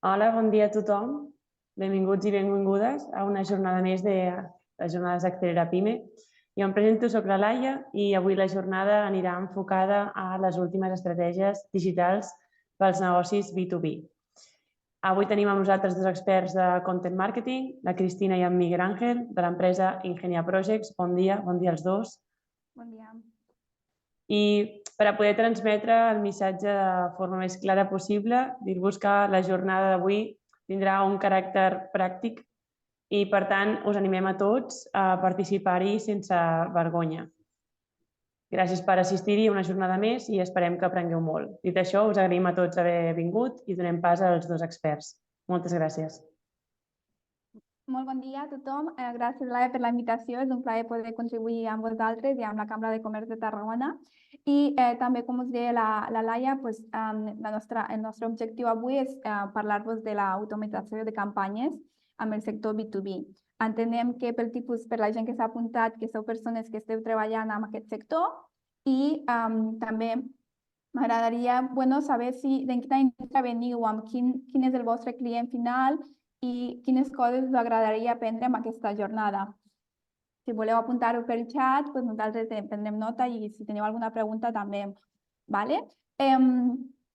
Hola, bon dia a tothom. Benvinguts i benvingudes a una jornada més de les jornades d'Accelera Pime. Jo em presento, soc la Laia i avui la jornada anirà enfocada a les últimes estratègies digitals pels negocis B2B. Avui tenim amb nosaltres dos experts de Content Marketing, la Cristina i en Miguel Ángel, de l'empresa Ingenia Projects. Bon dia als dos. Bon dia. I per a poder transmetre el missatge de forma més clara possible, dir-vos que la jornada d'avui tindrà un caràcter pràctic i, per tant, us animem a tots a participar-hi sense vergonya. Gràcies per assistir-hi una jornada més i esperem que aprengueu molt. Dit això, us agraïm a tots haver vingut i donem pas als dos experts. Moltes gràcies. Molt bon dia a tothom. Gràcies, Laia, per la invitació. És un plaer poder contribuir amb vosaltres i amb la Cambra de Comerç de Tarragona. I també, com us deia la Laia, el nostre objectiu avui és parlar-vos de l'automatització de campanyes amb el sector B2B. Entenem que per la gent que s'ha apuntat, que sou persones que esteu treballant en aquest sector i també m'agradaria saber d'en quina indústria veniu, amb quin és el vostre client final i quines coses us agradaria aprendre en aquesta jornada. Si voleu apuntar-ho per xat, nosaltres prendrem nota i si teniu alguna pregunta també.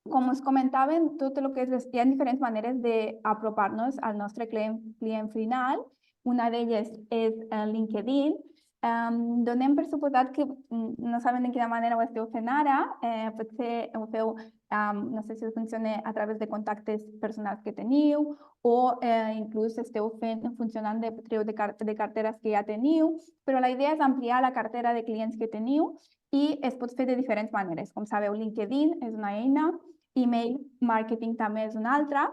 Com us comentaven, hi ha diferents maneres d'apropar-nos al nostre client final. Una d'elles és LinkedIn. Donem per suposat que no sabem de quina manera ho esteu fent ara. Potser ho feu, no sé si funciona a través de contactes personals que teniu o inclús esteu funcionant de carteres que ja teniu, però la idea és ampliar la cartera de clients que teniu i es pot fer de diferents maneres. Com sabeu, LinkedIn és una eina, email marketing també és una altra,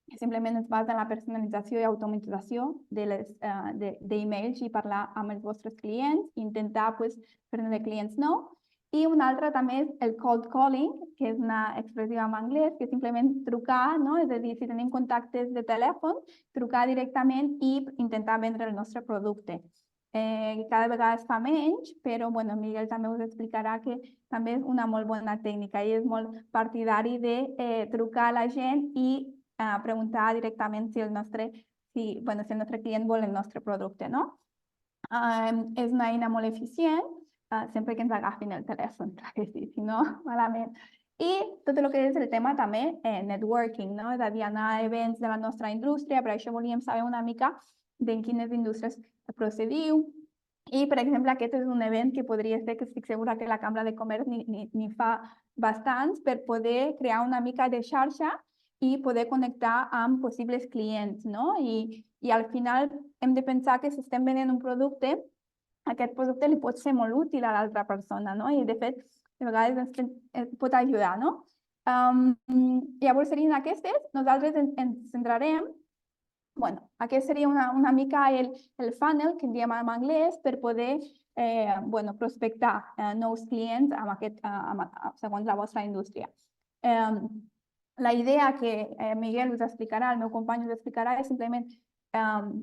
que simplement es basa en la personalització i automatització d'emails i parlar amb els vostres clients i intentar fer-ne clients nous. I una altra també és el cold calling, que és una expressió en anglès, que és simplement trucar, és a dir, si tenim contactes de telèfon, trucar directament i intentar vendre el nostre producte. Cada vegada es fa menys, però Miguel també us explicarà que també és una molt bona tècnica i és molt partidari de trucar a la gent i preguntar directament si el nostre client vol el nostre producte. És una eina molt eficient, sempre que ens agafin el telèfon, perquè si no, malament. I tot el que és el tema també networking, és a dir, anar a events de la nostra indústria. Per això volíem saber una mica de quines indústries procediu. I, per exemple, aquest és un event que podria ser, que estic segura que la Cambra de Comerç n'hi fa bastants, per poder crear una mica de xarxa i poder connectar amb possibles clients. I al final hem de pensar que si estem venent un producte, aquest producte li pot ser molt útil a l'altra persona, i de fet, de vegades ens pot ajudar. Llavors serien aquestes, nosaltres ens centrarem, aquest seria una mica el funnel que en diem en anglès per poder prospectar nous clients segons la vostra indústria. La idea que Miguel us explicarà, el meu company us explicarà, és simplement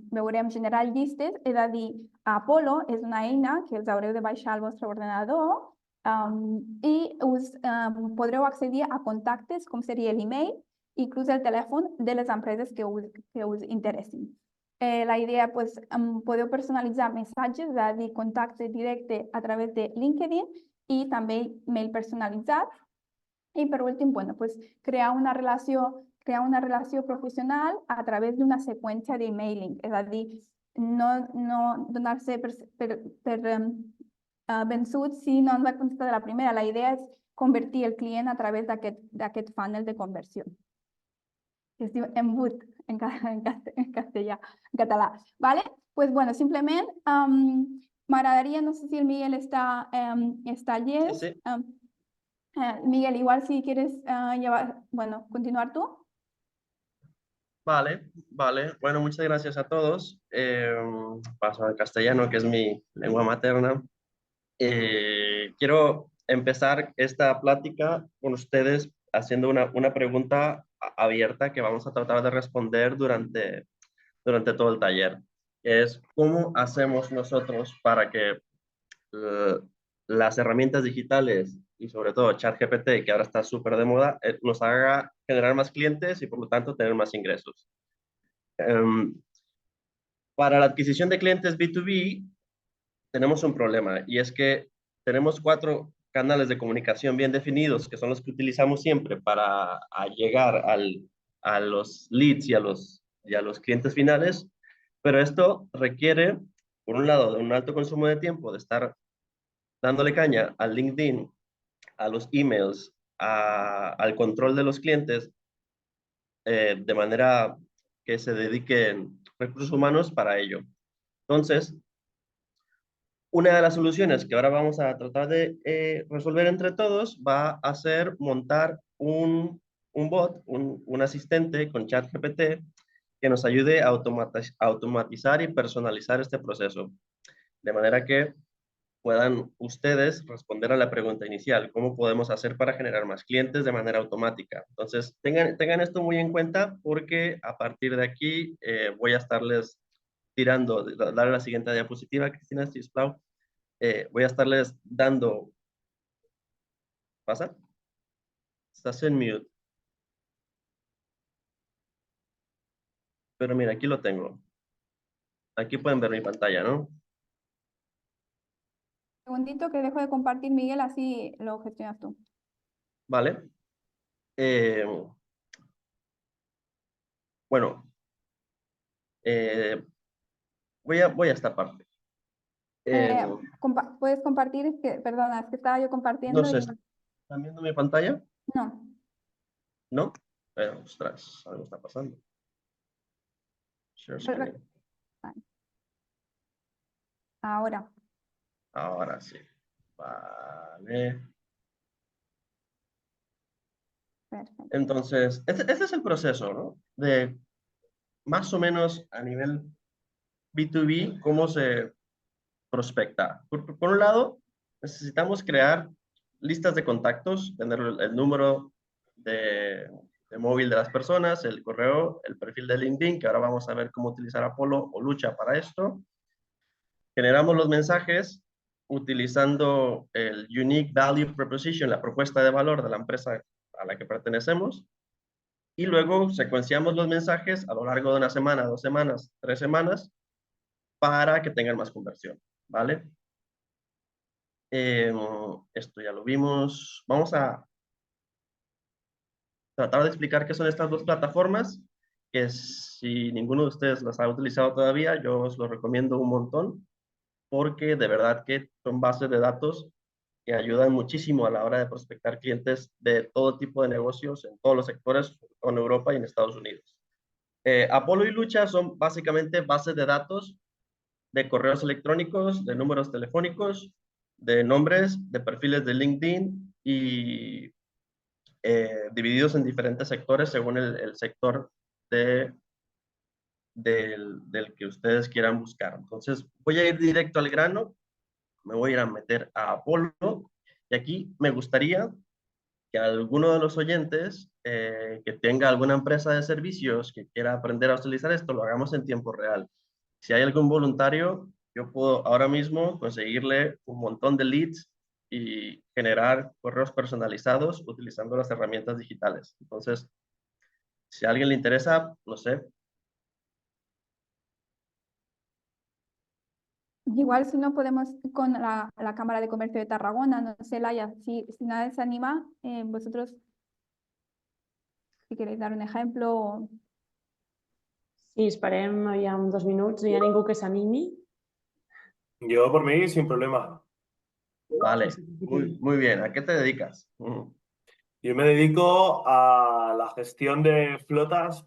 veurem generar llistes, és a dir, Apollo és una eina que us haureu de baixar al vostre ordenador i us podreu accedir a contactes, com seria l'email, inclús el telèfon de les empreses que us interessin. La idea, podeu personalitzar missatges, és a dir, contacte directe a través de LinkedIn i també mail personalitzat. I per últim, crear una relació professional a través d'una seqüència d'emailing, és a dir, no donar-se per vençut si no ens va contestar de la primera. La idea és convertir el client a través d'aquest funnel de conversió, que es diu embut en castellà, en català. Simplement m'agradaria, no sé si el Miguel està llest. Sí. Miguel, igual si quieres continuar tú. Vale. Bueno, muchas gracias a todos. Paso al castellano, que es mi lengua materna. Quiero empezar esta plática con ustedes haciendo una pregunta abierta que vamos a tratar de responder durante todo el taller. Es ¿cómo hacemos nosotros para que las herramientas digitales y sobre todo ChatGPT, que ahora está súper de moda, nos haga generar más clientes y por lo tanto tener más ingresos. Para la adquisición de clientes B2B tenemos un problema y es que tenemos 4 canales de comunicación bien definidos que son los que utilizamos siempre para llegar a los leads y a los clientes finales, pero esto requiere, por un lado, de un alto consumo de tiempo, de estar dándole caña al LinkedIn, a los emails, al control de los clientes, de manera que se dediquen recursos humanos para ello. Entonces, una de las soluciones que ahora vamos a tratar de resolver entre todos va a ser montar un bot, un asistente con ChatGPT que nos ayude a automatizar y personalizar este proceso, de manera que puedan ustedes responder a la pregunta inicial, ¿cómo podemos hacer para generar más clientes de manera automática? Entonces, tengan esto muy en cuenta porque a partir de aquí voy a estarles tirando, darle la siguiente diapositiva, Cristina, si voy a estarles dando... ¿Pasa? Estás en mute. Pero mira, aquí lo tengo. Aquí pueden ver mi pantalla, ¿no? Segundito que dejo de compartir, Miguel, así lo gestionas tú. Vale. Bueno, voy a esta parte. ¿Puedes compartir? Es que, perdona, es que estaba yo No compartiendo sé, y ¿están viendo mi pantalla? no. ¿No? Ostras, algo está pasando. Share screen. Ahora. Ahora sí. Vale. Perfecto. Entonces, este es el proceso, ¿no? De más o menos a nivel B2B, cómo se prospecta. Por un lado, necesitamos crear listas de contactos, tener el número de móvil de las personas, el correo, el perfil de LinkedIn, que ahora vamos a ver cómo utilizar Apollo o Lucha para esto. Generamos los mensajes utilizando el Unique Value Proposition, la propuesta de valor de la empresa a la que pertenecemos. Y luego secuenciamos los mensajes a lo largo de una semana, 2 semanas, 3 semanas, para que tengan más conversión, ¿vale? Esto ya lo vimos. Vamos a tratar de explicar qué son estas 2 plataformas, que si ninguno de ustedes las ha utilizado todavía, yo os lo recomiendo un montón, porque de verdad que son bases de datos que ayudan muchísimo a la hora de prospectar clientes de todo tipo de negocios en todos los sectores, en Europa y en Estados Unidos. Apollo y Lucha son básicamente bases de datos de correos electrónicos, de números telefónicos, de nombres, de perfiles de LinkedIn y divididos en diferentes sectores según el sector del que ustedes quieran buscar. Entonces, voy a ir directo al grano, me voy a ir a meter a Apollo y aquí me gustaría que alguno de los oyentes que tenga alguna empresa de servicios que quiera aprender a utilizar esto, lo hagamos en tiempo real. Si hay algún voluntario, yo puedo ahora mismo conseguirle un montón de leads y generar correos personalizados utilizando las herramientas digitales. Entonces, si a alguien le interesa, no sé. Igual si no podemos con la Cámara de Comercio de Tarragona, no sé, Laia, si nadie se anima, vosotros, si queréis dar un ejemplo. Sí, esperem aviam 2 minuts. No hi ha ningú que s'animi. Yo por mí, sin problema. Vale, muy bien. ¿A qué te dedicas? Yo me dedico a la gestión de flotas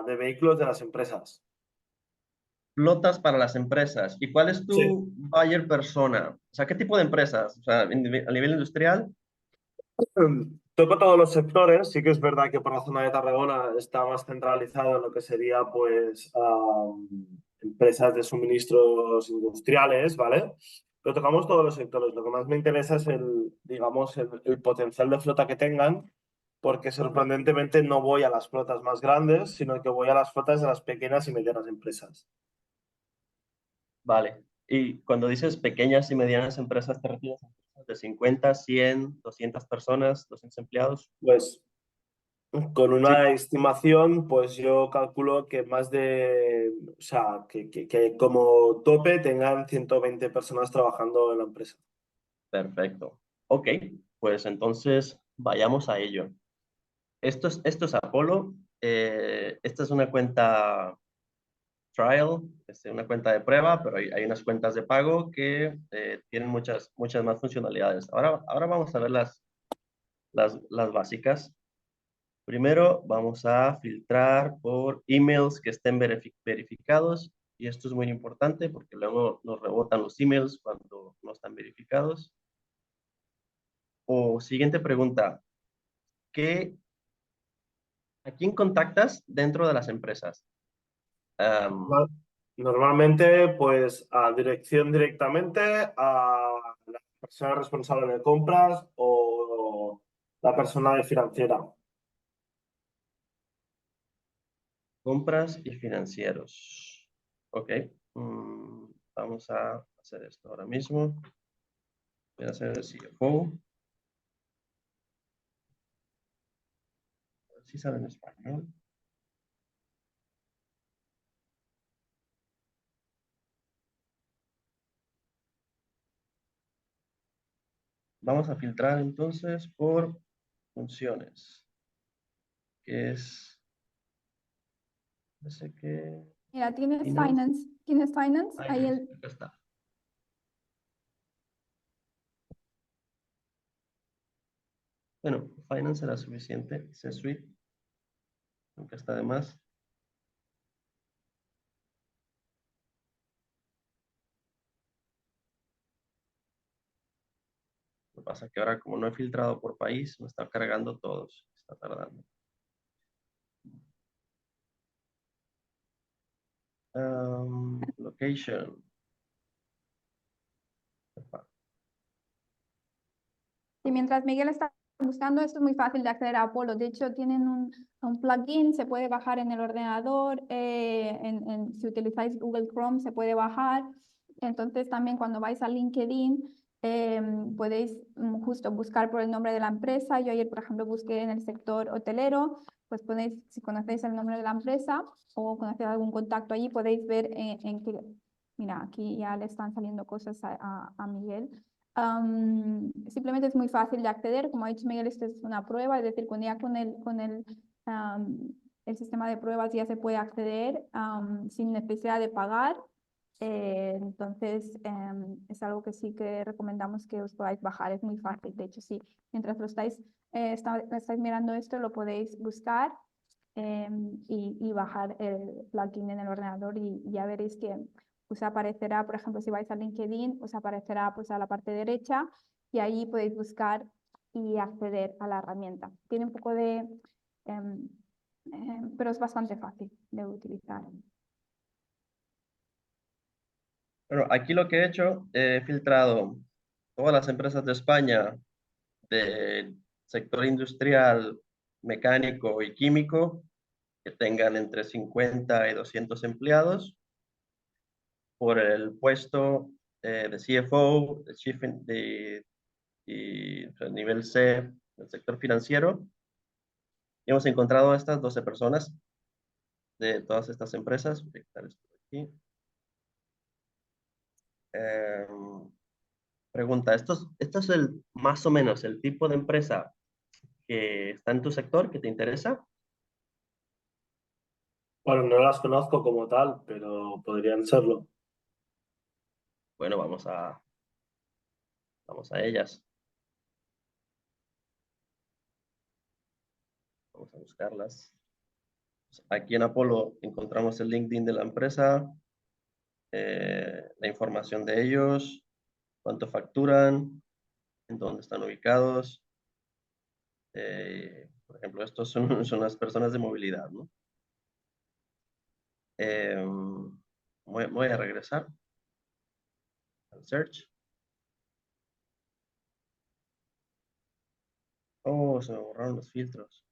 de vehículos de las empresas. Flotas para las empresas. ¿Y cuál es Sí. tu buyer persona? O sea, ¿qué tipo de empresas? O sea, a nivel industrial. Toco todos los sectores, sí que es verdad que por la zona de Tarragona está más centralizado en lo que sería pues empresas de suministros industriales, ¿vale? Pero tocamos todos los sectores. Lo que más me interesa es digamos, el potencial de flota que tengan, porque sorprendentemente no voy a las flotas más grandes, sino que voy a las flotas de las pequeñas y medianas empresas. Vale. Y cuando dices pequeñas y medianas empresas, ¿te refieres a empresas de 50, 100, 200 personas, 200 empleados? Pues Con Sí, una estimación, pues yo calculo que más de, o sea, que como tope tengan 120 personas trabajando en la empresa. perfecto. Ok, pues entonces vayamos a ello. Esto es Apolo. Esta es una cuenta trial, es una cuenta de prueba, pero hay unas cuentas de pago que tienen muchas más funcionalidades. Ahora vamos a ver las básicas. Primero vamos a filtrar por emails que estén verificados, y esto es muy importante porque luego nos rebotan los emails cuando no están verificados. O siguiente pregunta, ¿a quién contactas dentro de las empresas? Am, Normalmente, pues a dirección directamente, a la persona responsable de compras o la persona de financiera. Compras y financieros. Ok. Vamos a hacer esto ahora mismo. Voy a hacer el CFO. Si saben español. Vamos a filtrar entonces por funciones, que es, no sé qué, Mira, tienes finance. finance, ahí Finance, acá está. Bueno, finance era suficiente. C-Suite, nunca está de más. Lo que pasa es que ahora, como no he filtrado por país, me está cargando todos. Está tardando. Location. y mientras Miguel está buscando, esto es muy fácil de acceder a Apolo. De hecho, tienen un plugin, se puede bajar en el ordenador, si utilizáis Google Chrome se puede bajar. Entonces también cuando vais a LinkedIn podéis justo buscar por el nombre de la empresa. Yo ayer, por ejemplo, busqué en el sector hotelero, pues podéis, si conocéis el nombre de la empresa o conocéis algún contacto allí, podéis ver en qué... Mira, aquí ya le están saliendo cosas a Miguel. Simplemente es muy fácil de acceder. Como ha dicho Miguel, esto es una prueba, es decir, el sistema de pruebas ya se puede acceder sin necesidad de pagar. Entonces, es algo que sí que recomendamos que os podáis bajar. Es muy fácil. De hecho, sí, mientras lo estáis mirando esto, lo podéis buscar y bajar el plugin en el ordenador y ya veréis que pues aparecerá, por ejemplo, si vais a LinkedIn, os aparecerá pues a la parte derecha y ahí podéis buscar y acceder a la herramienta. Tiene un poco de, em, pero es bastante fácil de utilizar. Bueno, aquí lo que he hecho, he filtrado todas las empresas de España del sector industrial, mecánico y químico que tengan entre 50 y 200 empleados por el puesto de CFO, de Chief y pues, nivel C del sector financiero. Y hemos encontrado a estas 12 personas de todas estas empresas. Voy a quitar esto de aquí. Pregunta, ¿esto es más o menos el tipo de empresa que está en tu sector, que te interesa? Bueno, no las conozco como tal, pero podrían serlo. Bueno, vamos a ellas. Vamos a buscarlas. Aquí en Apolo encontramos el LinkedIn de la empresa, la información de ellos, cuánto facturan, en dónde están ubicados. Por ejemplo, estos son las personas de movilidad, ¿no? Voy a regresar al search. Oh, se me borraron los filtros.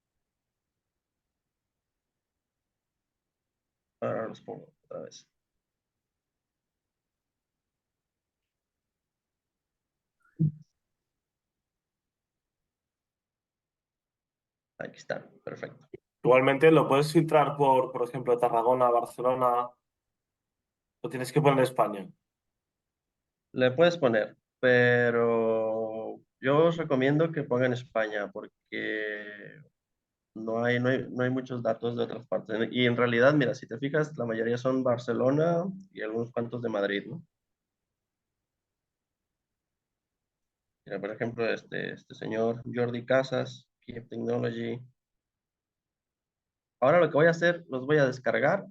Ahora los pongo otra vez. Aquí está, perfecto. Igualmente lo puedes filtrar por ejemplo, Tarragona, Barcelona, o tienes que poner España. Le puedes poner, pero yo os recomiendo que pongan España porque no hay muchos datos de otras partes. Y en realidad, mira, si te fijas, la mayoría son Barcelona y algunos cuantos de Madrid, ¿no? Mira, por ejemplo, este señor Jordi Casas, Kiev Technology. Ahora lo que voy a hacer, los voy a descargar.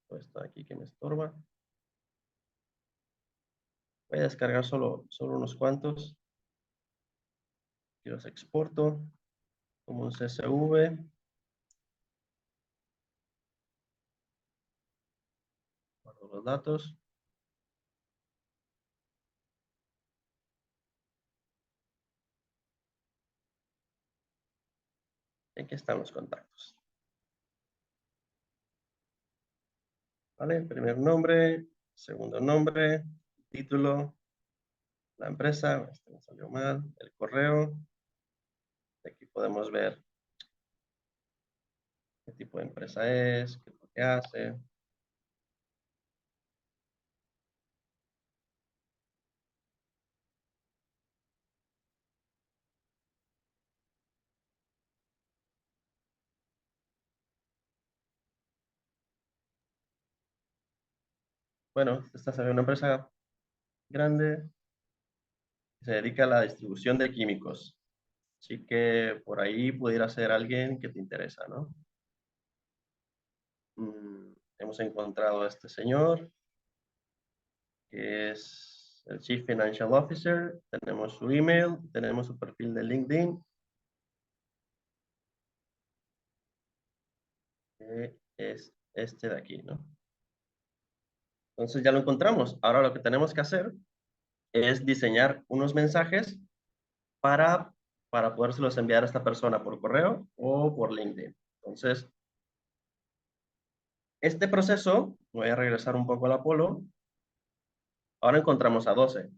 Esto aquí que me estorba. Voy a descargar solo unos cuantos. Y los exporto como un CSV. Guardo los datos. Y aquí están los contactos. ¿Vale? Primer nombre, segundo nombre, título, la empresa, este me salió mal, el correo. Aquí podemos ver qué tipo de empresa es, qué es lo que hace. Bueno, esta es una empresa grande que se dedica a la distribución de químicos. Así que por ahí pudiera ser alguien que te interesa, ¿no? Hemos encontrado a este señor, que es el Chief Financial Officer. Tenemos su email, tenemos su perfil de LinkedIn. Que es este de aquí, ¿no? Entonces ya lo encontramos. Ahora lo que tenemos que hacer es diseñar unos mensajes para, para podérselos enviar a esta persona por correo o por LinkedIn. Entonces, este proceso, voy a regresar un poco al Apolo. Ahora encontramos a 12,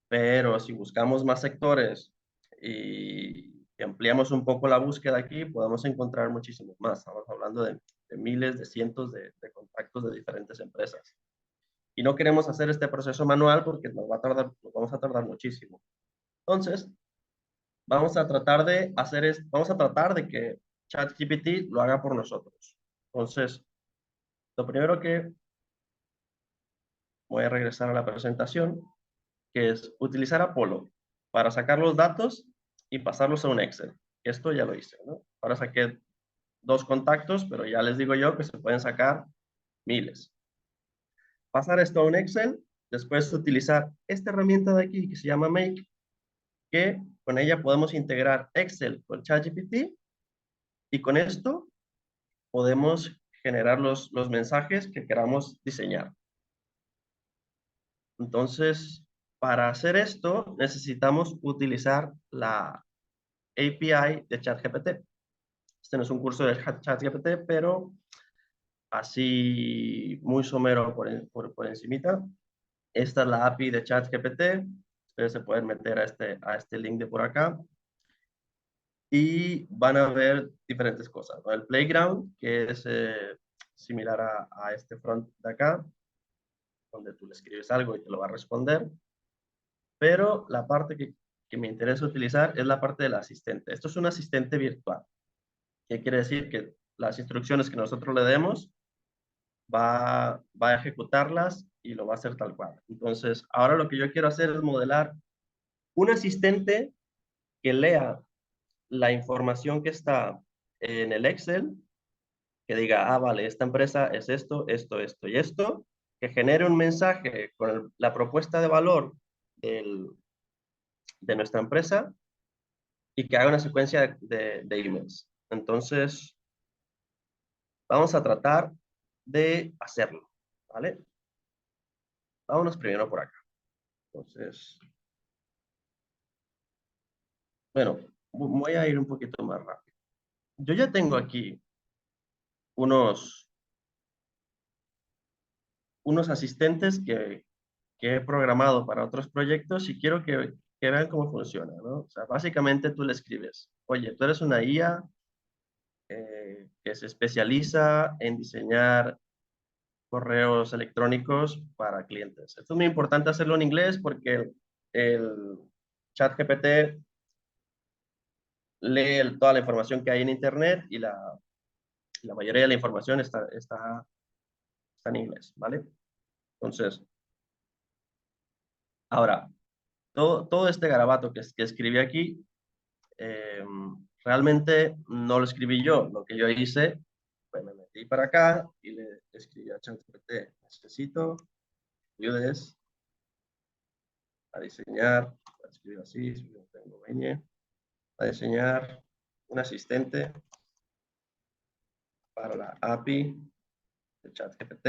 pero si buscamos más sectores y ampliamos un poco la búsqueda aquí, podemos encontrar muchísimos más. Estamos hablando de miles, de cientos de contactos de diferentes empresas. Y no queremos hacer este proceso manual porque nos vamos a tardar muchísimo. Entonces, vamos a tratar de que ChatGPT lo haga por nosotros. Entonces, lo primero que voy a regresar a la presentación, que es utilizar Apollo para sacar los datos y pasarlos a un Excel. Esto ya lo hice, ¿no? Ahora saqué 2 contactos, pero ya les digo yo que se pueden sacar miles. Pasar esto a un Excel, después utilizar esta herramienta de aquí que se llama Make, que con ella podemos integrar Excel con ChatGPT y con esto podemos generar los mensajes que queramos diseñar. Entonces, para hacer esto necesitamos utilizar la API de ChatGPT. Este no es un curso de ChatGPT, pero así muy somero por encimita. Esta es la API de ChatGPT. Ustedes se pueden meter a este link de por acá y van a ver diferentes cosas, ¿no? El Playground, que es similar a este front de acá, donde tú le escribes algo y te lo va a responder. Pero la parte que me interesa utilizar es la parte del asistente. Esto es un asistente virtual. ¿Qué quiere decir? Que las instrucciones que nosotros le demos va a ejecutarlas y lo va a hacer tal cual. Entonces, ahora lo que yo quiero hacer es modelar un asistente que lea la información que está en el Excel, que diga, ah, vale, esta empresa es esto, esto, esto y esto, que genere un mensaje con la propuesta de valor de nuestra empresa y que haga una secuencia de emails. Entonces, vamos a tratar de hacerlo, ¿vale? Vámonos primero por acá. Entonces, bueno, voy a ir un poquito más rápido. Yo ya tengo aquí unos asistentes que he programado para otros proyectos y quiero que que vean cómo funciona, ¿no? O sea, básicamente tú le escribes, oye, tú eres una IA que se especializa en diseñar correos electrónicos para clientes. Esto es muy importante hacerlo en inglés porque el ChatGPT lee toda la información que hay en Internet y la mayoría de la información está en inglés, ¿vale? Entonces, ahora, todo este garabato que escribí aquí, realmente no lo escribí yo. Lo que yo hice, pues me metí para acá y le escribí a ChatGPT, necesito ayudes a diseñar, a escribir así, si no tengo ñ, a diseñar un asistente para la API de ChatGPT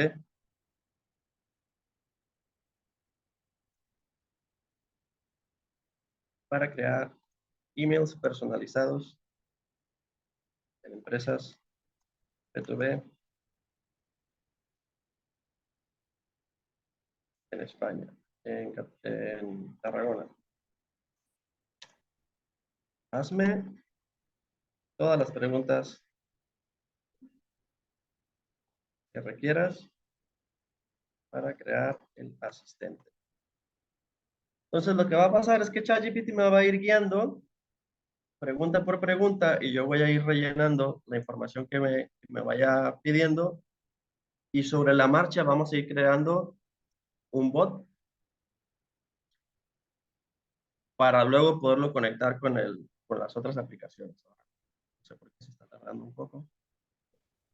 para crear emails personalizados en empresas B2B en España, en Tarragona. Hazme todas las preguntas que requieras para crear el asistente. Entonces, lo que va a pasar es que ChatGPT me va a ir guiando pregunta por pregunta y yo voy a ir rellenando la información que me vaya pidiendo y sobre la marcha vamos a ir creando un bot para luego poderlo conectar con las otras aplicaciones. No sé por qué se está tardando un poco.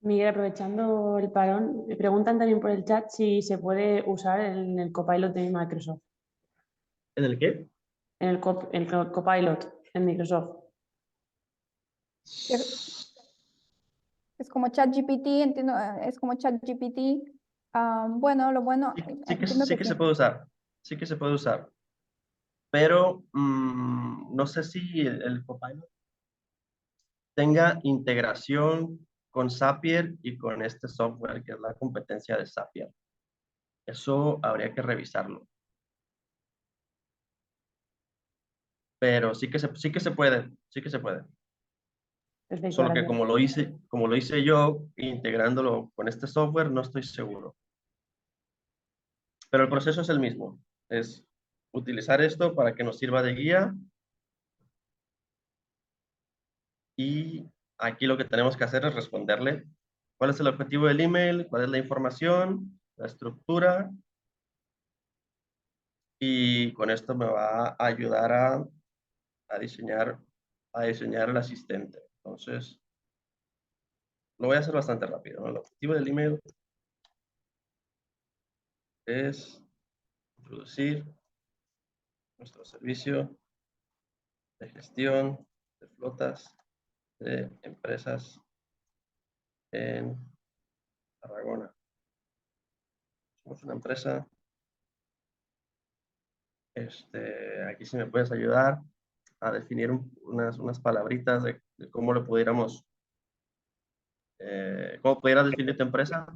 Miguel, aprovechando el parón, me preguntan también por el chat si se puede usar en el Copilot de Microsoft. ¿En el qué? En el Copilot en Microsoft. Es como ChatGPT, entiendo, es como ChatGPT. Bueno, lo bueno, entiendo Sí que que sí. se puede usar. Sí que se puede usar. Pero no sé si el Copilot tenga integración con Zapier y con este software que es la competencia de Zapier. Eso habría que revisarlo. Pero sí que se puede, sí que se puede. Perfecto, Solo que gracias. como lo hice yo, integrándolo con este software, no estoy seguro. Pero el proceso es el mismo. Es utilizar esto para que nos sirva de guía. Y aquí lo que tenemos que hacer es responderle cuál es el objetivo del email, cuál es la información, la estructura. Y con esto me va a ayudar a diseñar el asistente. Entonces, lo voy a hacer bastante rápido, ¿no? El objetivo del email es introducir nuestro servicio de gestión de flotas de empresas en Tarragona. Somos una empresa. Aquí si me puedes ayudar a definir unas palabritas de cómo lo pudiéramos, cómo pudieras definir tu empresa.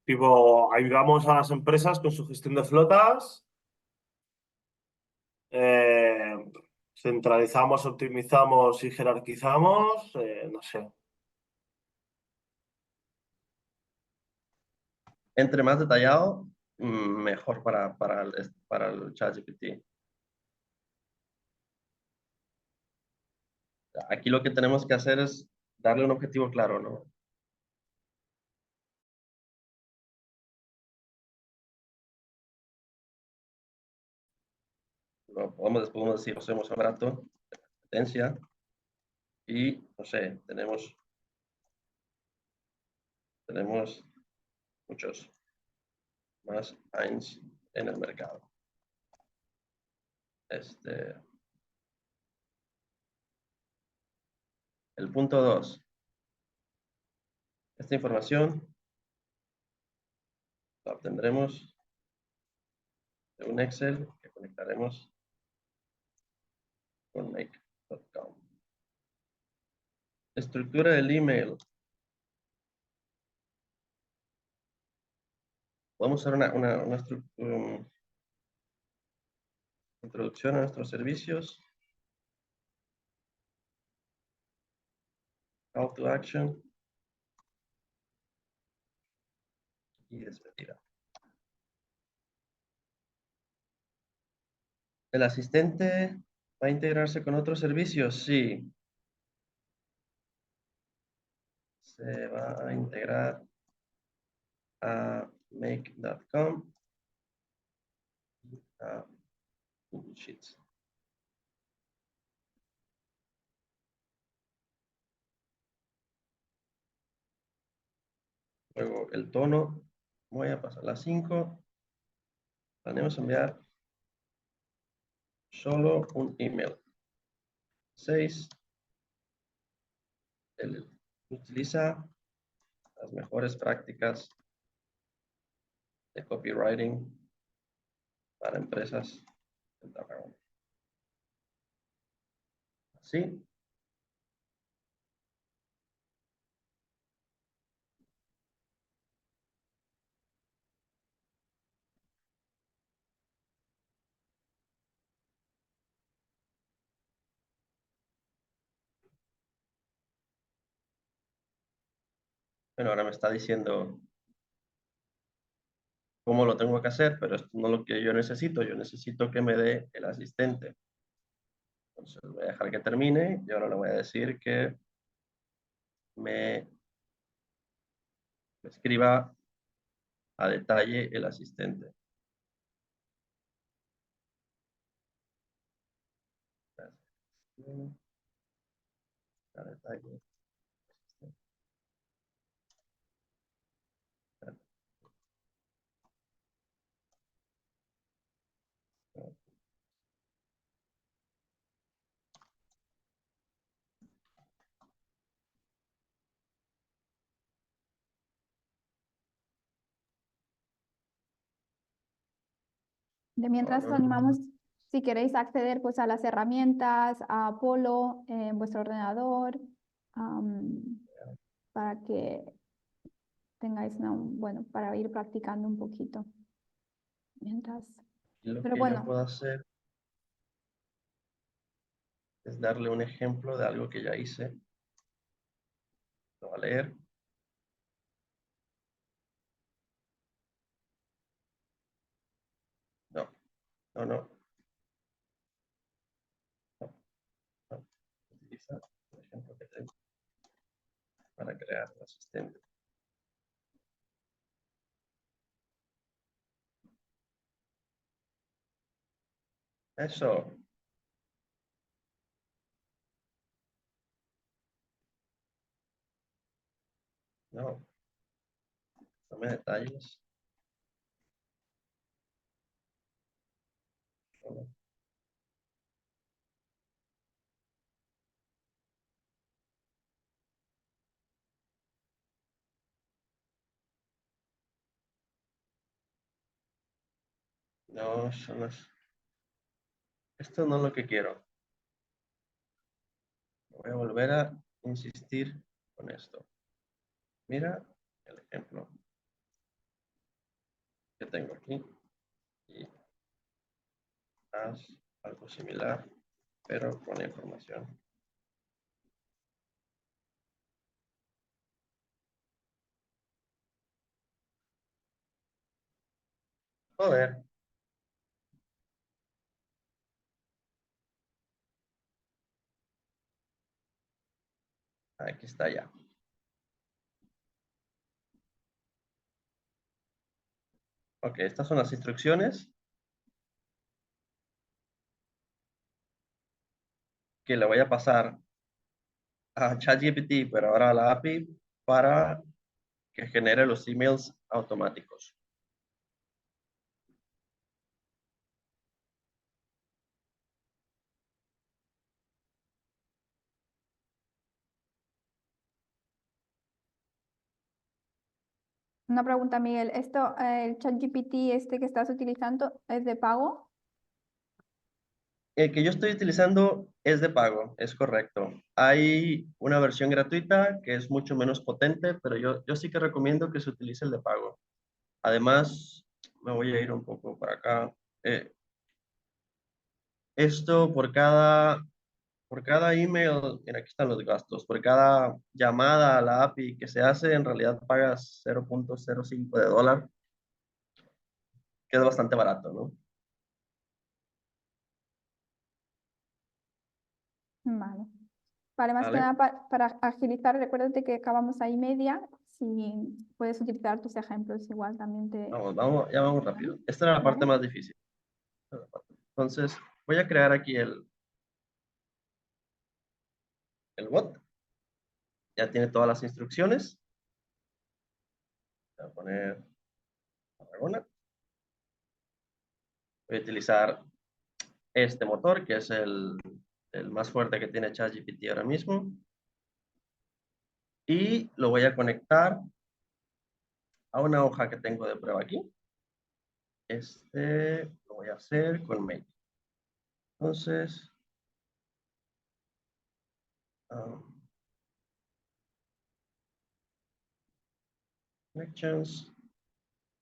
Tipo, ayudamos a las empresas con su gestión de flotas, centralizamos, optimizamos y jerarquizamos, no sé. Entre más detallado, mejor para el ChatGPT. Aquí lo que tenemos que hacer es darle un objetivo claro, ¿no? Podemos decir, hacemos un rato de competencia y, no sé, tenemos muchos más Heinz en el mercado. El punto 2. Esta información la obtendremos de un Excel que conectaremos con make.com. Estructura del email. Podemos hacer una estructura. Introducción a nuestros servicios. Call to action. Y despedida. ¿El asistente va a integrarse con otros servicios? Sí. Se va a integrar a make.com, a Google Sheets. Luego el tono, voy a pasar las 5. Planeamos enviar solo un email. 6. Él utiliza las mejores prácticas de copywriting para empresas de Tarragona. Así. Bueno, ahora me está diciendo cómo lo tengo que hacer, pero esto no es lo que yo necesito. Yo necesito que me dé el asistente. Entonces voy a dejar que termine y ahora le voy a decir que me escriba a detalle el asistente. A detalle. De mientras no. animamos, si queréis acceder pues a las herramientas, a Apollo en vuestro ordenador, para que tengáis bueno, para ir practicando un poquito. Mientras. Lo Pero que bueno, yo puedo hacer es darle un ejemplo de algo que ya hice. Lo voy a leer. No. Utiliza el ejemplo que tengo para crear el asistente. Eso. No. Dame detalles. No, eso no es. Esto no es lo que quiero. Voy a volver a insistir con esto. Mira el ejemplo que tengo aquí. Y haz algo similar, pero con la información. Joder. Aquí está ya. Ok, estas son las instrucciones que le voy a pasar a ChatGPT, pero ahora a la API, para que genere los emails automáticos. una pregunta, Miguel. ¿Esto, el ChatGPT este que estás utilizando, es de pago? El que yo estoy utilizando es de pago, es correcto. Hay una versión gratuita que es mucho menos potente, pero yo sí que recomiendo que se utilice el de pago. Además, me voy a ir un poco para acá. Esto por cada email, mira, aquí están los gastos. Por cada llamada a la API que se hace, en realidad pagas 0.05 de dólar, que es bastante barato, ¿no? Vale. Vale, más que ¿Vale? nada para agilizar, recuérdate que acabamos ahí media. Si puedes utilizar tus ejemplos, igual también te... Ya vamos rápido. Esta era la parte Vale. más difícil. Entonces, voy a crear aquí el bot. Ya tiene todas las instrucciones. Voy a poner Tarragona. Voy a utilizar este motor, que es el más fuerte que tiene ChatGPT ahora mismo. Y lo voy a conectar a una hoja que tengo de prueba aquí. Lo voy a hacer con Make. Entonces, connections.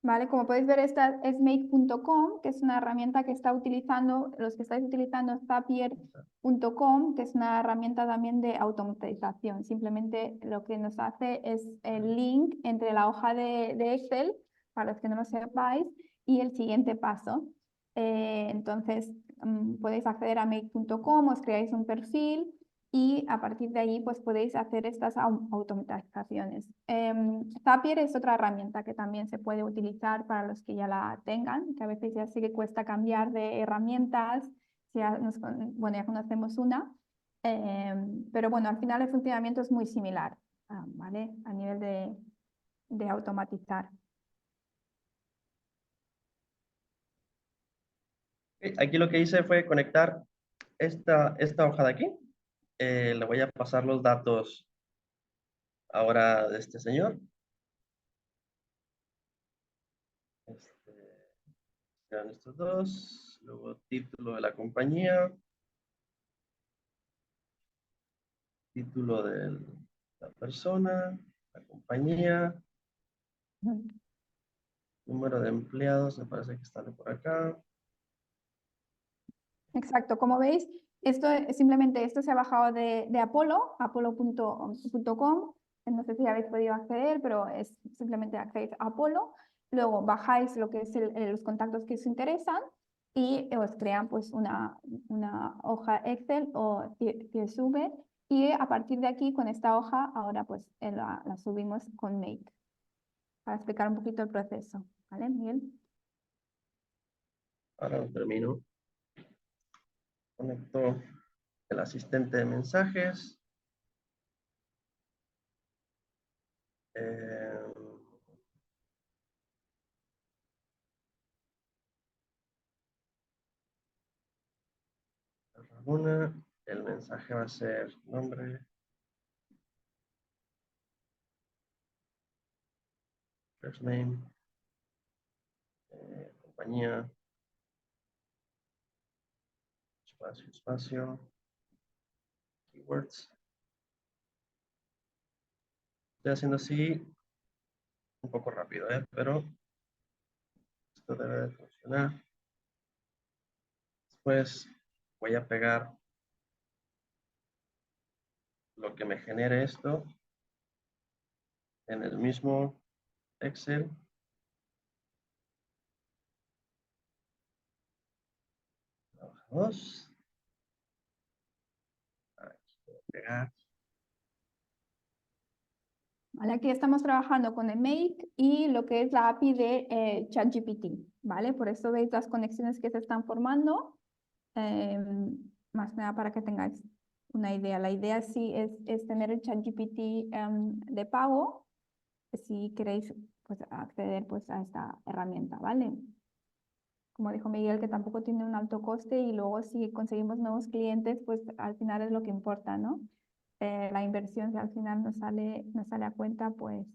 Vale, como podéis ver, esta es make.com, que es una herramienta que está utilizando, los que estáis utilizando Zapier.com, que es una herramienta también de automatización. Simplemente lo que nos hace es el link entre la hoja de Excel, para los que no lo sepáis, y el siguiente paso. Entonces, podéis acceder a make.com, os creáis un perfil y a partir de ahí pues podéis hacer estas automatizaciones. Zapier es otra herramienta que también se puede utilizar para los que ya la tengan, que a veces ya sí que cuesta cambiar de herramientas, bueno, ya conocemos una, pero bueno, al final el funcionamiento es muy similar, ¿vale? A nivel de automatizar. Aquí lo que hice fue conectar esta hoja de aquí. Le voy a pasar los datos ahora de este señor. Sean estos dos. Luego título de la compañía. Título de la persona. La compañía. Número de empleados. Me parece que están por acá. Exacto, como veis, simplemente esto se ha bajado de Apollo, apollo.com. No sé si habéis podido acceder, pero es simplemente accedéis a Apollo. Luego bajáis lo que es los contactos que os interesan y os crean pues una hoja Excel o CSV. Y a partir de aquí, con esta hoja, ahora pues la subimos con Make. Para explicar un poquito el proceso. ¿Vale, Miguel? Ahora lo termino. Conecto el asistente de mensajes. El mensaje va a ser nombre, first name, compañía, espacio, espacio, keywords. Estoy haciendo así un poco rápido, pero esto debe de funcionar. Después voy a pegar lo que me genere esto en el mismo Excel. Dos. Aquí voy a pegar. ¿Vale? Aquí estamos trabajando con el Make y lo que es la API de ChatGPT, ¿vale? Por eso veis las conexiones que se están formando, más que nada para que tengáis una idea. La idea sí es tener el ChatGPT de pago, si queréis pues, acceder pues, a esta herramienta, ¿vale? Como dijo Miguel, que tampoco tiene un alto coste y luego si conseguimos nuevos clientes, pues al final es lo que importa, ¿no? La inversión, si al final nos sale a cuenta, pues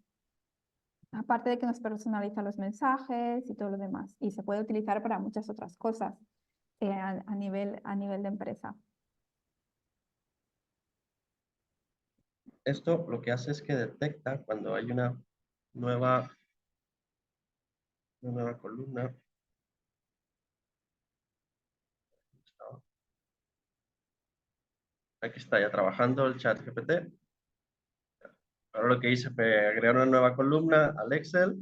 aparte de que nos personaliza los mensajes y todo lo demás. Y se puede utilizar para muchas otras cosas a nivel de empresa. Esto lo que hace es que detecta cuando hay una nueva columna. Aquí está ya trabajando el chat GPT. Ahora lo que hice fue agregar una nueva columna al Excel.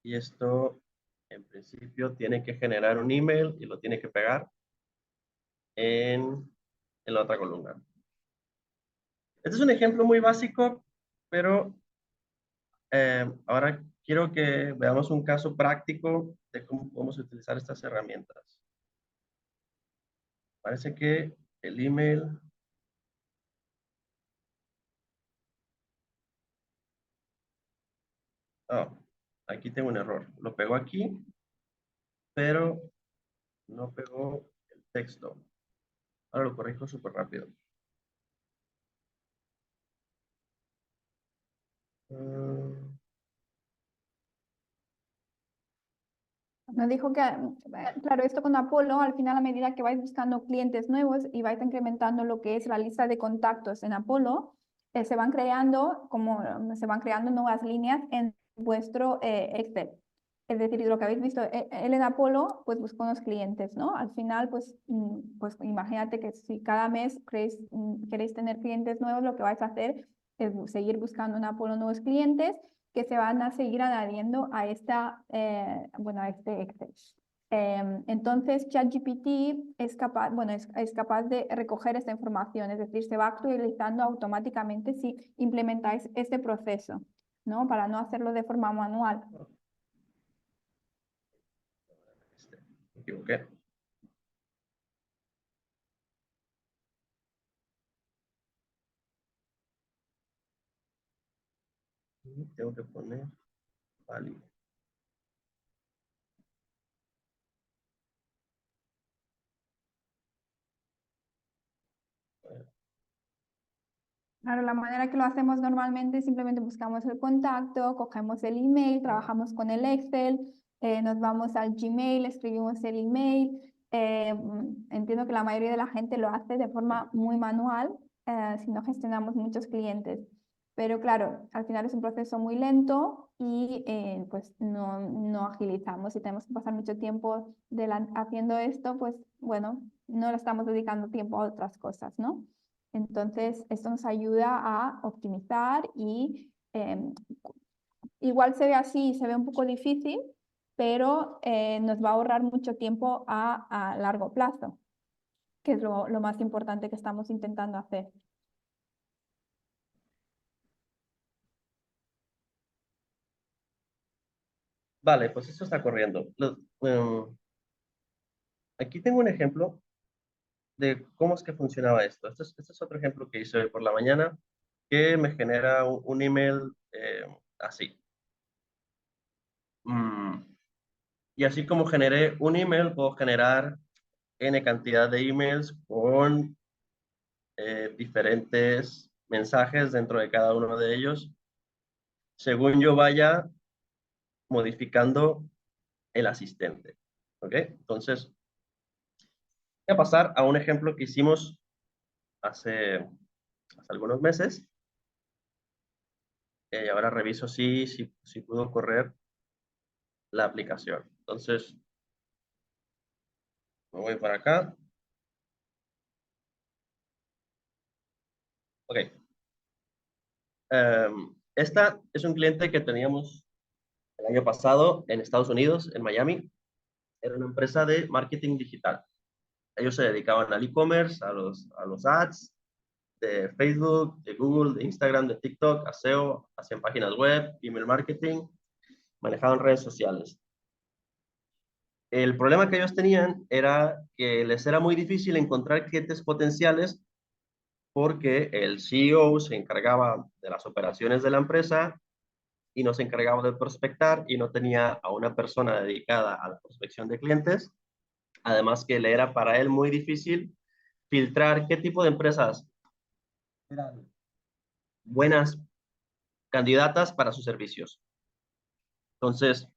Y esto, en principio, tiene que generar un email y lo tiene que pegar en la otra columna. Este es un ejemplo muy básico, pero ahora quiero que veamos un caso práctico de cómo podemos utilizar estas herramientas. Parece que el email... Oh, aquí tengo un error. Lo pegó aquí, pero no pegó el texto. Ahora lo corrijo súper rápido. Nos dijo que, claro, esto con Apolo, al final a medida que vais buscando clientes nuevos y vais incrementando lo que es la lista de contactos en Apolo, se van creando nuevas líneas en vuestro Excel. Es decir, lo que habéis visto, él en Apolo, pues buscó unos clientes, ¿no? Al final, pues imagínate que si cada mes queréis tener clientes nuevos, lo que vais a hacer es seguir buscando en Apolo nuevos clientes que se van a seguir añadiendo a a este Excel. Entonces, ChatGPT es capaz de recoger esta información, es decir, se va actualizando automáticamente si implementáis este proceso, ¿no? Para no hacerlo de forma manual. Me equivoqué. Tengo que poner válido. Claro, la manera que lo hacemos normalmente simplemente buscamos el contacto, cogemos el email, trabajamos con el Excel, nos vamos al Gmail, escribimos el email. Entiendo que la mayoría de la gente lo hace de forma muy manual si no gestionamos muchos clientes. Pero claro, al final es un proceso muy lento y pues no agilizamos. Si tenemos que pasar mucho tiempo haciendo esto, pues bueno, no le estamos dedicando tiempo a otras cosas, ¿no? Entonces, esto nos ayuda a optimizar y igual se ve así, se ve un poco difícil, pero nos va a ahorrar mucho tiempo a largo plazo, que es lo más importante que estamos intentando hacer. Vale, pues eso está corriendo. Aquí tengo un ejemplo de cómo es que funcionaba esto. Este es otro ejemplo que hice hoy por la mañana, que me genera un email así. Y así como generé un email, puedo generar N cantidad de emails con diferentes mensajes dentro de cada uno de ellos, según yo vaya modificando el asistente. ¿Ok? Entonces, voy a pasar a un ejemplo que hicimos hace algunos meses. Y ahora reviso si pudo correr la aplicación. Entonces, me voy para acá. Ok. Esta es un cliente que teníamos el año pasado en Estados Unidos, en Miami. Era una empresa de marketing digital. Ellos se dedicaban al e-commerce, a los ads de Facebook, de Google, de Instagram, de TikTok, a SEO, hacían páginas web, email marketing, manejaban redes sociales. El problema que ellos tenían era que les era muy difícil encontrar clientes potenciales porque el CEO se encargaba de las operaciones de la empresa y no se encargaba de prospectar y no tenía a una persona dedicada a la prospección de clientes. Además que le era para él muy difícil filtrar qué tipo de empresas eran buenas candidatas para sus servicios. Entonces,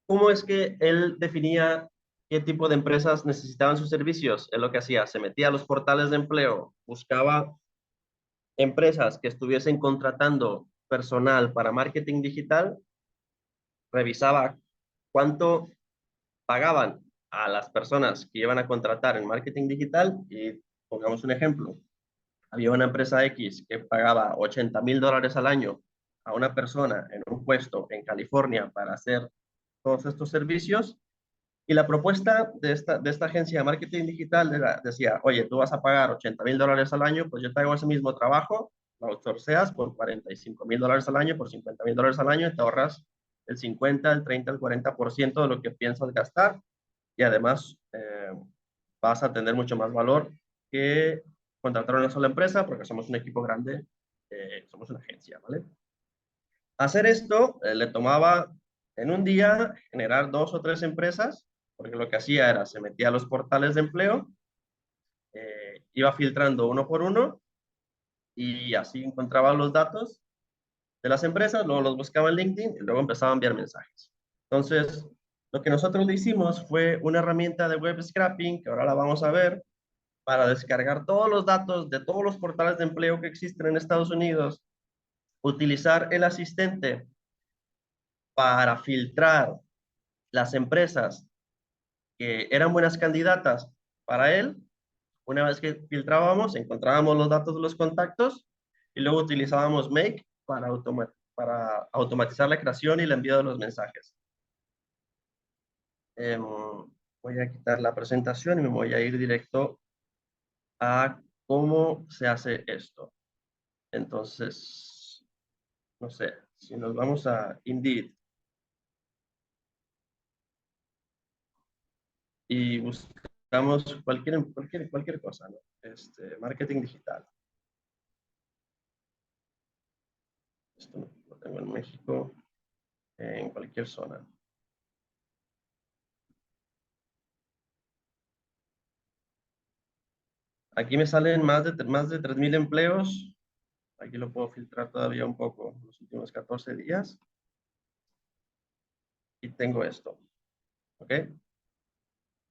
¿cómo es que él definía qué tipo de empresas necesitaban sus servicios? Él lo que hacía, se metía a los portales de empleo, buscaba empresas que estuviesen contratando personal para marketing digital, revisaba cuánto pagaban a las personas que iban a contratar en marketing digital y pongamos un ejemplo. Había una empresa X que pagaba $80,000 al año a una persona en un puesto en California para hacer todos estos servicios. Y la propuesta de esta agencia de marketing digital decía, oye, tú vas a pagar $80,000 al año, pues yo te hago ese mismo trabajo, lo outsourceas por $45,000 al año, por $50,000 al año, y te ahorras el 50, el 30, el 40% de lo que piensas gastar. Y además vas a tener mucho más valor que contratar a una sola empresa, porque somos un equipo grande, somos una agencia, ¿vale? Hacer esto le tomaba en un día generar 2 o 3 empresas, porque lo que hacía era, se metía a los portales de empleo, iba filtrando uno por uno y así encontraba los datos de las empresas, luego los buscaba en LinkedIn y luego empezaba a enviar mensajes. Entonces, lo que nosotros le hicimos fue una herramienta de web scraping, que ahora la vamos a ver, para descargar todos los datos de todos los portales de empleo que existen en Estados Unidos, utilizar el asistente para filtrar las empresas que eran buenas candidatas para él. Una vez que filtrábamos, encontrábamos los datos de los contactos y luego utilizábamos Make para automatizar la creación y el envío de los mensajes. Voy a quitar la presentación y me voy a ir directo a cómo se hace esto. Entonces, no sé, si nos vamos a Indeed y buscamos cualquier cosa, ¿no? Marketing digital. Esto lo tengo en México, en cualquier zona. Aquí me salen más de 3,000 empleos. Aquí lo puedo filtrar todavía un poco, los últimos 14 días. Y tengo esto. ¿Ok?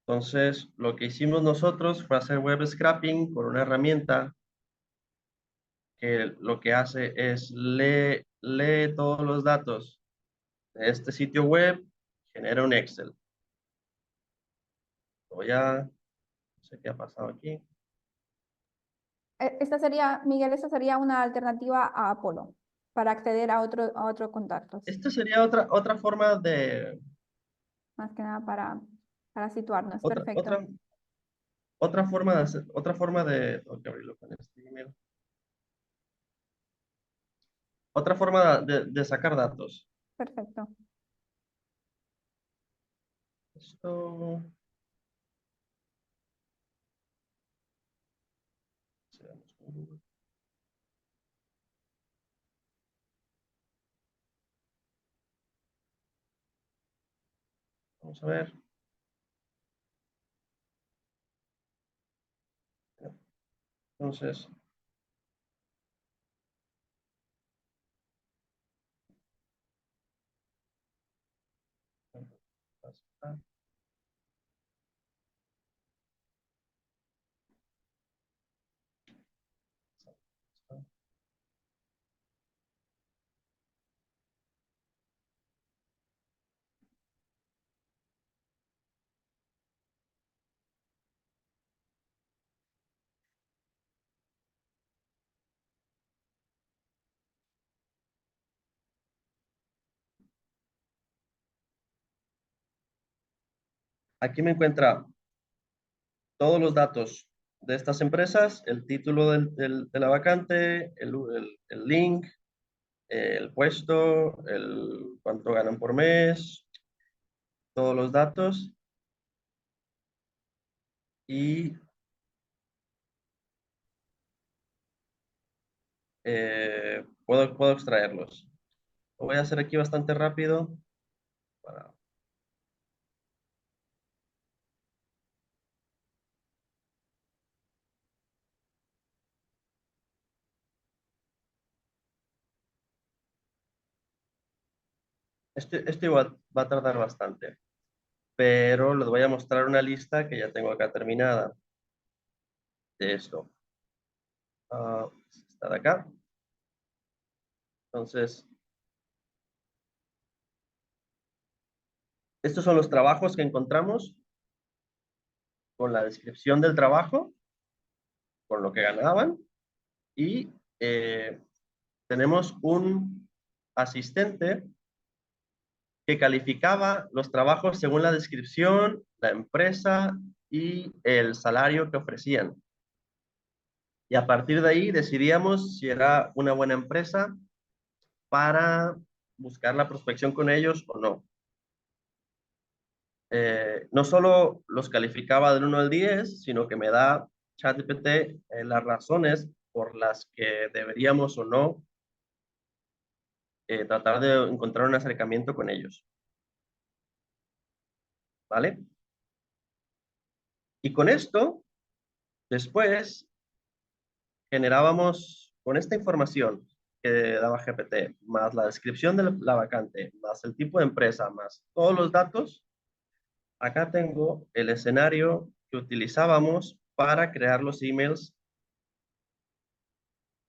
Entonces, lo que hicimos nosotros fue hacer web scraping con una herramienta que lo que hace es lee todos los datos de este sitio web, genera un Excel. No sé qué ha pasado aquí. Esta sería, Miguel, esta sería una alternativa a Apollo para acceder a otros contactos, Esta sería otra forma de... más que nada para situarnos. Otra, Perfecto. otra, otra forma de hacer, otra forma de... Tengo que abrirlo con este email. Otra forma de sacar datos. Perfecto. Esto... Vamos a ver. Entonces, aquí me encuentra todos los datos de estas empresas, el título de la vacante, el link, el puesto, cuánto ganan por mes, todos los datos y puedo extraerlos. Lo voy a hacer aquí bastante rápido. Este va a tardar bastante, pero les voy a mostrar una lista que ya tengo acá terminada de esto. Está de acá. Entonces, estos son los trabajos que encontramos con la descripción del trabajo, con lo que ganaban, y tenemos un asistente que calificaba los trabajos según la descripción, la empresa y el salario que ofrecían. Y a partir de ahí decidíamos si era una buena empresa para buscar la prospección con ellos o no. No solo los calificaba del 1 al 10, sino que me da ChatGPT las razones por las que deberíamos o no tratar de encontrar un acercamiento con ellos. ¿Vale? Y con esto, después, generábamos con esta información que daba GPT, más la descripción de la vacante, más el tipo de empresa, más todos los datos. Acá tengo el escenario que utilizábamos para crear los emails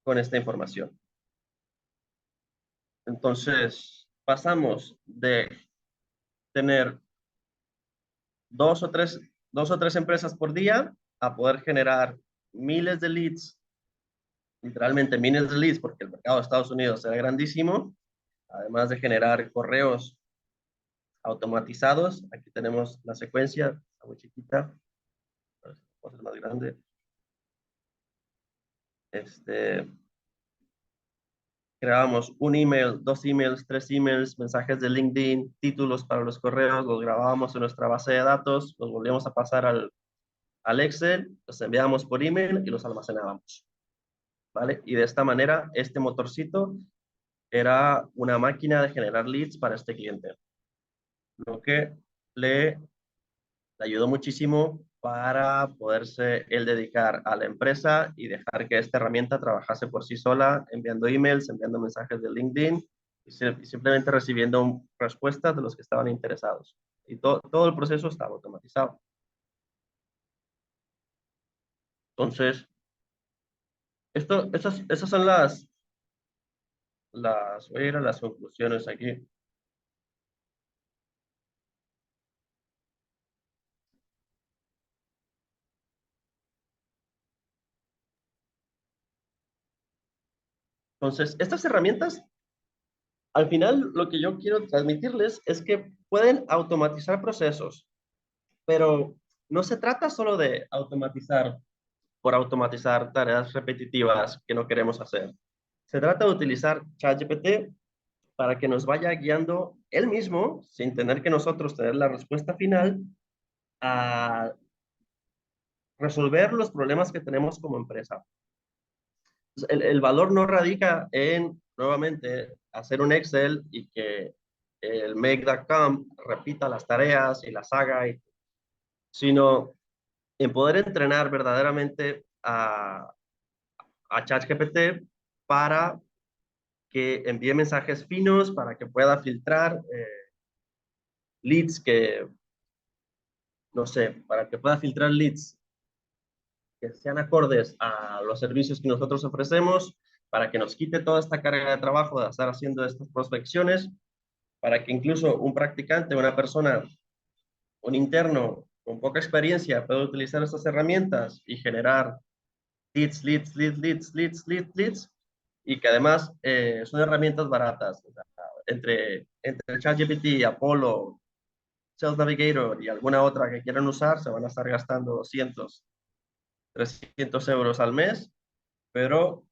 con esta información. Entonces, pasamos de tener dos o tres empresas por día a poder generar miles de leads, literalmente miles de leads, porque el mercado de Estados Unidos era grandísimo, además de generar correos automatizados. Aquí tenemos la secuencia, está muy chiquita, a ver si puedo hacer más grande. Creábamos un email, 2 emails, 3 emails, mensajes de LinkedIn, títulos para los correos, los grabábamos en nuestra base de datos, los volvíamos a pasar al Excel, los enviábamos por email y los almacenábamos. ¿Vale? Y de esta manera, este motorcito era una máquina de generar leads para este cliente, lo que le ayudó muchísimo para poderse él dedicar a la empresa y dejar que esta herramienta trabajase por sí sola, enviando emails, enviando mensajes de LinkedIn y simplemente recibiendo respuestas de los que estaban interesados. Y todo el proceso estaba automatizado. Entonces, esas son voy a ir a las conclusiones aquí. Entonces, estas herramientas, al final, lo que yo quiero transmitirles es que pueden automatizar procesos, pero no se trata solo de automatizar por automatizar tareas repetitivas que no queremos hacer. Se trata de utilizar ChatGPT para que nos vaya guiando él mismo, sin tener que nosotros tener la respuesta final, a resolver los problemas que tenemos como empresa. El valor no radica en, nuevamente, hacer un Excel y que el make.com repita las tareas y las haga, sino en poder entrenar verdaderamente a ChatGPT para que envíe mensajes finos, para que pueda filtrar leads que, no sé, para que pueda filtrar leads que sean acordes a los servicios que nosotros ofrecemos, para que nos quite toda esta carga de trabajo de estar haciendo estas prospecciones, para que incluso un practicante, una persona, un interno con poca experiencia pueda utilizar estas herramientas y generar leads, leads, y que además son herramientas baratas. O sea, entre ChatGPT, Apollo, Sales Navigator y alguna otra que quieran usar, se van a estar gastando 200, 300 euros al mes, pero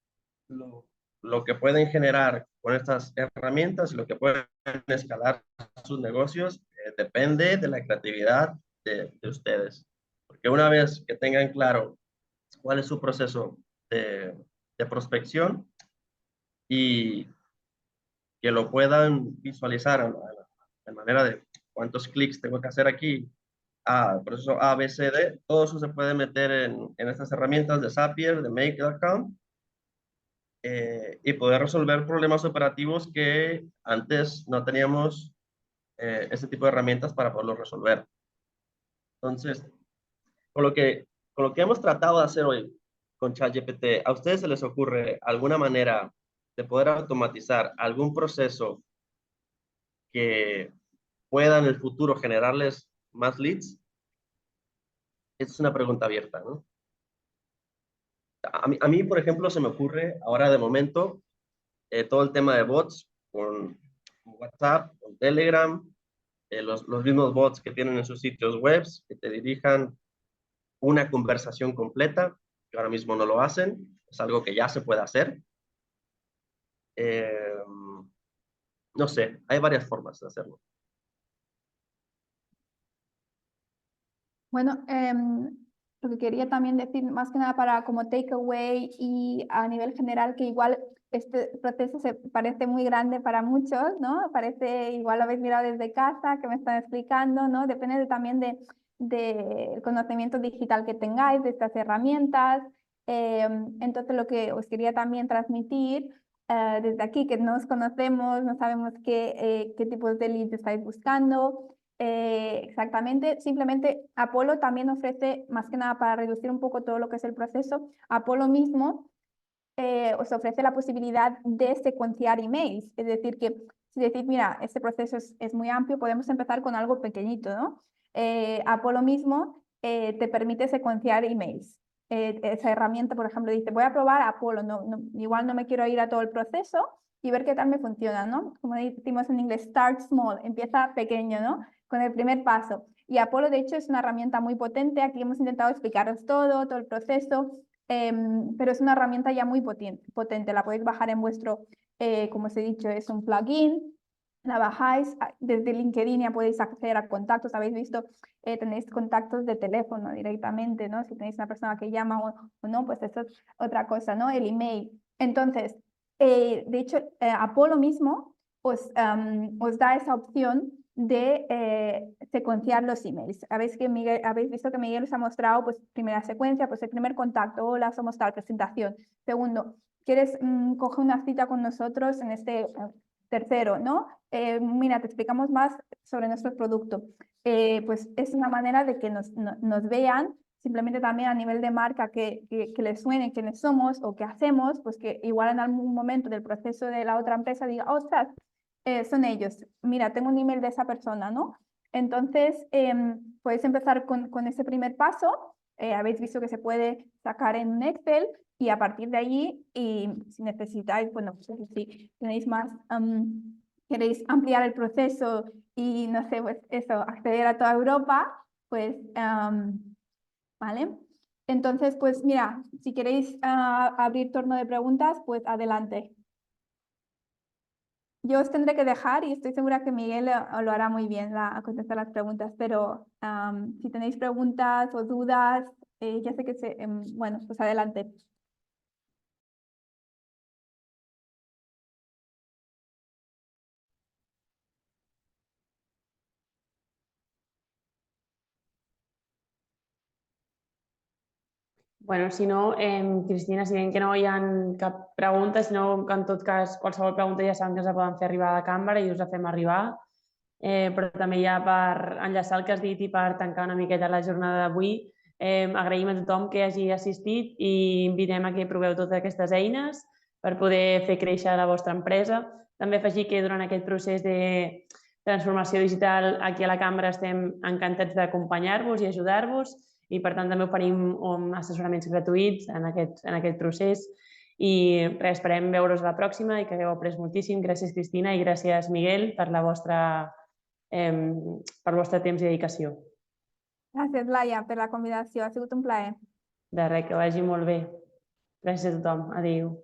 lo que pueden generar con estas herramientas y lo que pueden escalar sus negocios depende de la creatividad de ustedes. Porque una vez que tengan claro cuál es su proceso de prospección y que lo puedan visualizar de manera de cuántos clics tengo que hacer aquí, el proceso A, B, C, D, todo eso se puede meter en estas herramientas de Zapier, de Make.com, y poder resolver problemas operativos que antes no teníamos este tipo de herramientas para poderlos resolver. Entonces, con lo que hemos tratado de hacer hoy con ChatGPT, ¿a ustedes se les ocurre alguna manera de poder automatizar algún proceso que pueda en el futuro generarles más leads? Es una pregunta abierta, ¿no? A mí, por ejemplo, se me ocurre ahora de momento todo el tema de bots con WhatsApp, con Telegram, los mismos bots que tienen en sus sitios web, que te dirijan una conversación completa, que ahora mismo no lo hacen, es algo que ya se puede hacer. No sé, hay varias formas de hacerlo. Bueno, lo que quería también decir, más que nada para como takeaway y a nivel general, que igual este proceso se parece muy grande para muchos, ¿no? Parece, igual lo habéis mirado desde casa, que me están explicando, ¿no? Depende también del conocimiento digital que tengáis, de estas herramientas. Entonces, lo que os quería también transmitir desde aquí, que no os conocemos, no sabemos qué tipos de leads estáis buscando. Exactamente, simplemente Apolo también ofrece, más que nada para reducir un poco todo lo que es el proceso, Apolo mismo os ofrece la posibilidad de secuenciar emails, es decir, que si decís, mira, este proceso es muy amplio, podemos empezar con algo pequeñito, ¿no? Apolo mismo te permite secuenciar emails. Esa herramienta, por ejemplo, dice, voy a probar Apolo, igual no me quiero ir a todo el proceso y ver qué tal me funciona, ¿no? Como decimos en inglés, start small, empieza pequeño, ¿no? Con el primer paso. Y Apolo, de hecho, es una herramienta muy potente. Aquí hemos intentado explicaros todo el proceso, pero es una herramienta ya muy potente. La podéis bajar en vuestro, como os he dicho, es un plugin. La bajáis, desde LinkedIn ya podéis acceder a contactos. Habéis visto, tenéis contactos de teléfono directamente, ¿no? Si tenéis una persona que llama o no, pues eso es otra cosa, ¿no? El email. Entonces, de hecho, Apolo mismo os da esa opción de secuenciar los emails. Habéis visto que Miguel os ha mostrado, pues, primera secuencia, pues el primer contacto, hola, somos tal, presentación. Segundo, ¿quieres coger una cita con nosotros en este tercero, ¿no? Mira, te explicamos más sobre nuestro producto. Pues es una manera de que nos vean, simplemente también a nivel de marca que les suene quiénes somos o qué hacemos, pues que igual en algún momento del proceso de la otra empresa diga, ostras, son ellos, mira, tengo un email de esa persona, ¿no? Entonces, podéis empezar con ese primer paso. Habéis visto que se puede sacar en un Excel y a partir de allí, y si necesitáis, bueno, pues si tenéis más, queréis ampliar el proceso y, no sé, pues eso, acceder a toda Europa, pues, ¿vale? Entonces, pues mira, si queréis abrir turno de preguntas, pues adelante. Yo os tendré que dejar y estoy segura que Miguel lo hará muy bien a contestar las preguntas, pero si tenéis preguntas o dudas, ya sé que bueno, pues adelante. Bueno, si no, Cristina, si veiem que no hi ha cap pregunta, si no, en tot cas, qualsevol pregunta ja saben que us la poden fer arribar a la cambra i us la fem arribar. Però també ja per enllaçar el que has dit i per tancar una miqueta la jornada d'avui, agraïm a tothom que hagi assistit i invitem a que proveu totes aquestes eines per poder fer créixer la vostra empresa. També afegir que durant aquest procés de transformació digital aquí a la cambra estem encantats d'acompanyar-vos i ajudar-vos i per tant també oferim assessoraments gratuïts en aquest procés i res, esperem veure's a la pròxima i que hagueu après moltíssim. Gràcies, Cristina, i gràcies, Miguel, per pel vostre temps i dedicació. Gràcies, Laia, per la convidació. Ha sigut un plaer. De res, que vagi molt bé. Gràcies a tothom. Adéu.